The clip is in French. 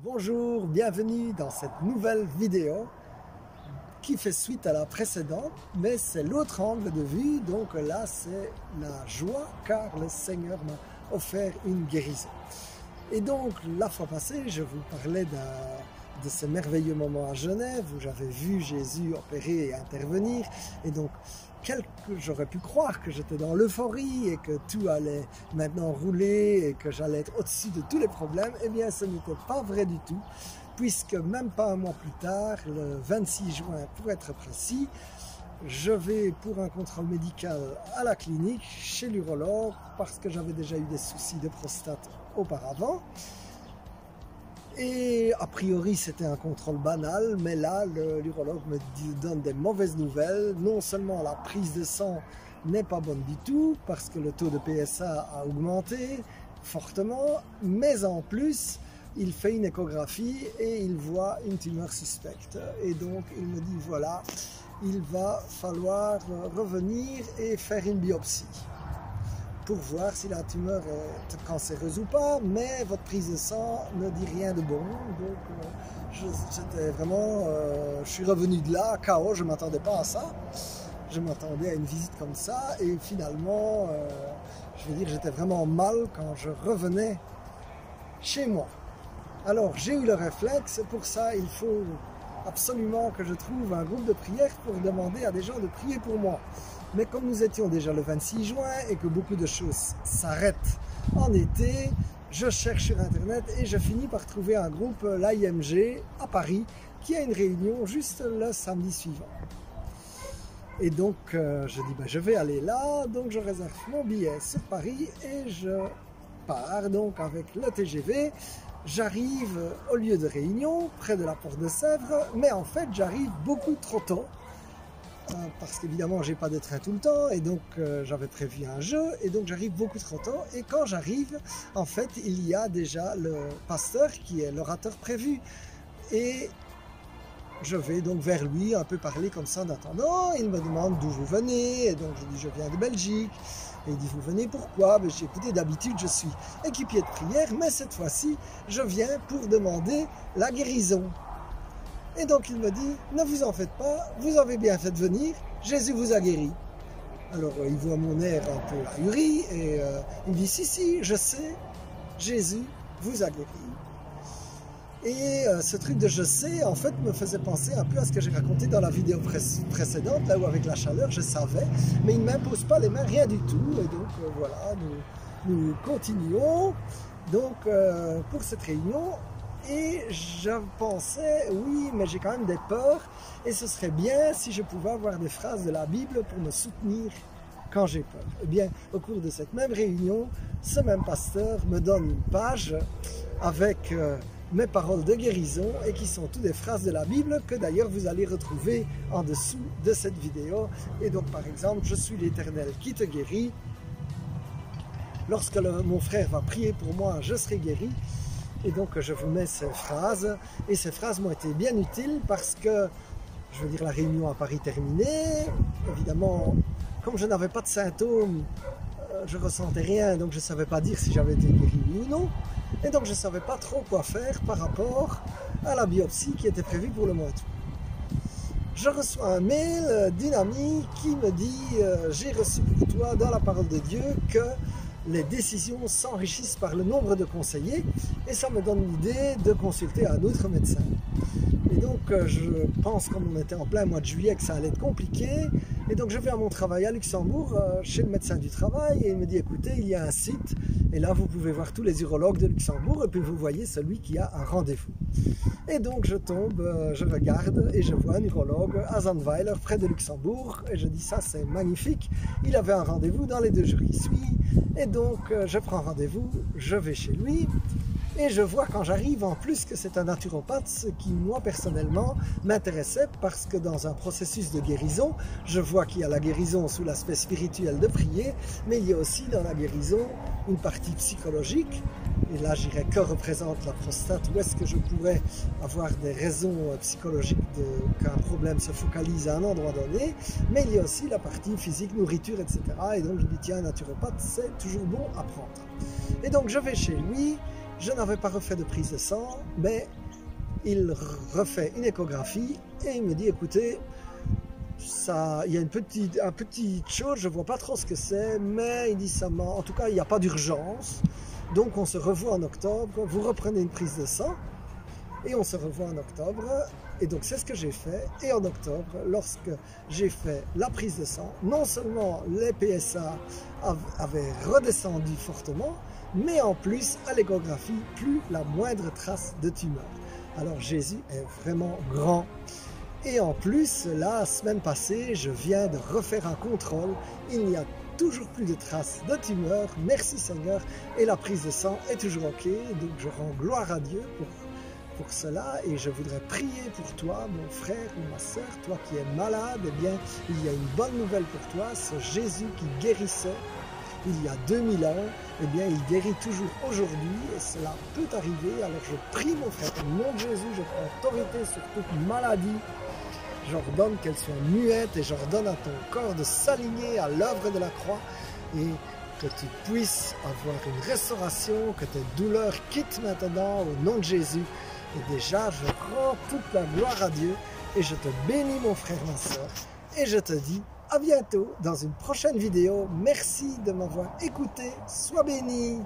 Bonjour, bienvenue dans cette nouvelle vidéo qui fait suite à la précédente, mais c'est l'autre angle de vue, donc là c'est la joie car le Seigneur m'a offert une guérison. Et donc la fois passée, je vous parlais de ces merveilleux moments à Genève où j'avais vu Jésus opérer et intervenir, et donc j'aurais pu croire que j'étais dans l'euphorie et que tout allait maintenant rouler et que j'allais être au-dessus de tous les problèmes. Eh bien, ce n'était pas vrai du tout, puisque même pas un mois plus tard, le 26 juin pour être précis, je vais pour un contrôle médical à la clinique chez l'urologue parce que j'avais déjà eu des soucis de prostate auparavant. Et a priori c'était un contrôle banal, mais là l'urologue me donne des mauvaises nouvelles. Non seulement la prise de sang n'est pas bonne du tout parce que le taux de PSA a augmenté fortement, mais en plus il fait une échographie et il voit une tumeur suspecte. Et donc il me dit voilà, il va falloir revenir et faire une biopsie pour voir si la tumeur est cancéreuse ou pas, mais votre prise de sang ne dit rien de bon. Donc j'étais vraiment, je suis revenu de là, KO, je ne m'attendais pas à ça. Je m'attendais à une visite comme ça, et finalement, je veux dire, j'étais vraiment mal quand je revenais chez moi. Alors j'ai eu le réflexe, pour ça il faut absolument que je trouve un groupe de prière pour demander à des gens de prier pour moi. Mais comme nous étions déjà le 26 juin et que beaucoup de choses s'arrêtent en été, je cherche sur internet et je finis par trouver un groupe, l'AIMG à Paris, qui a une réunion juste le samedi suivant. Et donc je dis je vais aller là, donc je réserve mon billet sur Paris et je pars donc avec le TGV. J'arrive au lieu de réunion, près de la porte de Sèvres, mais en fait j'arrive beaucoup trop tôt. Parce qu'évidemment j'ai pas de train tout le temps et donc j'avais prévu un jeu et donc j'arrive beaucoup trop tôt, et quand j'arrive en fait il y a déjà le pasteur qui est l'orateur prévu et je vais donc vers lui un peu parler comme ça en attendant. Il me demande d'où vous venez et donc je dis je viens de Belgique et il dit vous venez pourquoi? Ben, j'ai écouté, d'habitude je suis équipier de prière mais cette fois-ci je viens pour demander la guérison. Et donc il me dit, ne vous en faites pas, vous avez bien fait de venir, Jésus vous a guéri. Alors il voit mon air un peu ahuri et il me dit, si, je sais, Jésus vous a guéri. Et ce truc de je sais, en fait, me faisait penser un peu à ce que j'ai raconté dans la vidéo précédente, là où avec la chaleur, je savais, mais il ne m'impose pas les mains, rien du tout. Et donc voilà, nous continuons donc, pour cette réunion. Et je pensais, oui, mais j'ai quand même des peurs, et ce serait bien si je pouvais avoir des phrases de la Bible pour me soutenir quand j'ai peur. Eh bien, au cours de cette même réunion, ce même pasteur me donne une page avec mes paroles de guérison, et qui sont toutes des phrases de la Bible que d'ailleurs vous allez retrouver en dessous de cette vidéo. Et donc par exemple, je suis l'Éternel qui te guérit. Lorsque mon frère va prier pour moi, je serai guéri. Et donc je vous mets ces phrases, et ces phrases m'ont été bien utiles parce que, je veux dire, la réunion à Paris terminée, évidemment, comme je n'avais pas de symptômes, je ressentais rien, donc je ne savais pas dire si j'avais été guéri ou non, et donc je ne savais pas trop quoi faire par rapport à la biopsie qui était prévue pour le mois d'août. Je reçois un mail d'une amie qui me dit j'ai reçu pour toi dans la parole de Dieu que les décisions s'enrichissent par le nombre de conseillers, et ça me donne l'idée de consulter un autre médecin. Et donc je pense, comme on était en plein mois de juillet, que ça allait être compliqué, et donc je vais à mon travail à Luxembourg chez le médecin du travail, et il me dit écoutez, il y a un site et là vous pouvez voir tous les urologues de Luxembourg, et puis vous voyez celui qui a un rendez-vous. Et donc je tombe, je regarde et je vois un urologue à Zandweiler près de Luxembourg, et je dis ça c'est magnifique, il avait un rendez-vous dans les 2 jours qui suivent. Et donc je prends rendez-vous, je vais chez lui, et je vois quand j'arrive en plus que c'est un naturopathe, ce qui moi personnellement m'intéressait parce que dans un processus de guérison, je vois qu'il y a la guérison sous l'aspect spirituel de prier, mais il y a aussi dans la guérison une partie psychologique. Et là j'irais que représente la prostate, où est-ce que je pourrais avoir des raisons psychologiques qu'un problème se focalise à un endroit donné, mais il y a aussi la partie physique, nourriture, etc. Et donc je dis tiens, un naturopathe c'est toujours bon à prendre. Et donc je vais chez lui, je n'avais pas refait de prise de sang, mais il refait une échographie et il me dit, écoutez, ça, il y a un petit chose, je ne vois pas trop ce que c'est, mais il dit ça, en tout cas, il n'y a pas d'urgence, donc on se revoit en octobre, vous reprenez une prise de sang, et on se revoit en octobre. Et donc c'est ce que j'ai fait. Et en octobre, lorsque j'ai fait la prise de sang, non seulement les PSA avaient redescendu fortement, mais en plus, à l'échographie, plus la moindre trace de tumeur. Alors Jésus est vraiment grand. Et en plus, la semaine passée, je viens de refaire un contrôle. Il n'y a toujours plus de traces de tumeur. Merci Seigneur. Et la prise de sang est toujours OK. Donc je rends gloire à Dieu pour cela, et je voudrais prier pour toi, mon frère ou ma soeur, toi qui es malade. Eh bien, il y a une bonne nouvelle pour toi. Ce Jésus qui guérissait il y a 2000 ans, eh bien, il guérit toujours aujourd'hui, et cela peut arriver. Alors je prie, mon frère, au nom de Jésus, je prends autorité sur toute maladie. J'ordonne qu'elle soit muette, et j'ordonne à ton corps de s'aligner à l'œuvre de la croix, et que tu puisses avoir une restauration, que tes douleurs quittent maintenant au nom de Jésus. Et déjà, je rends toute la gloire à Dieu et je te bénis, mon frère, ma soeur. Et je te dis à bientôt dans une prochaine vidéo. Merci de m'avoir écouté. Sois béni.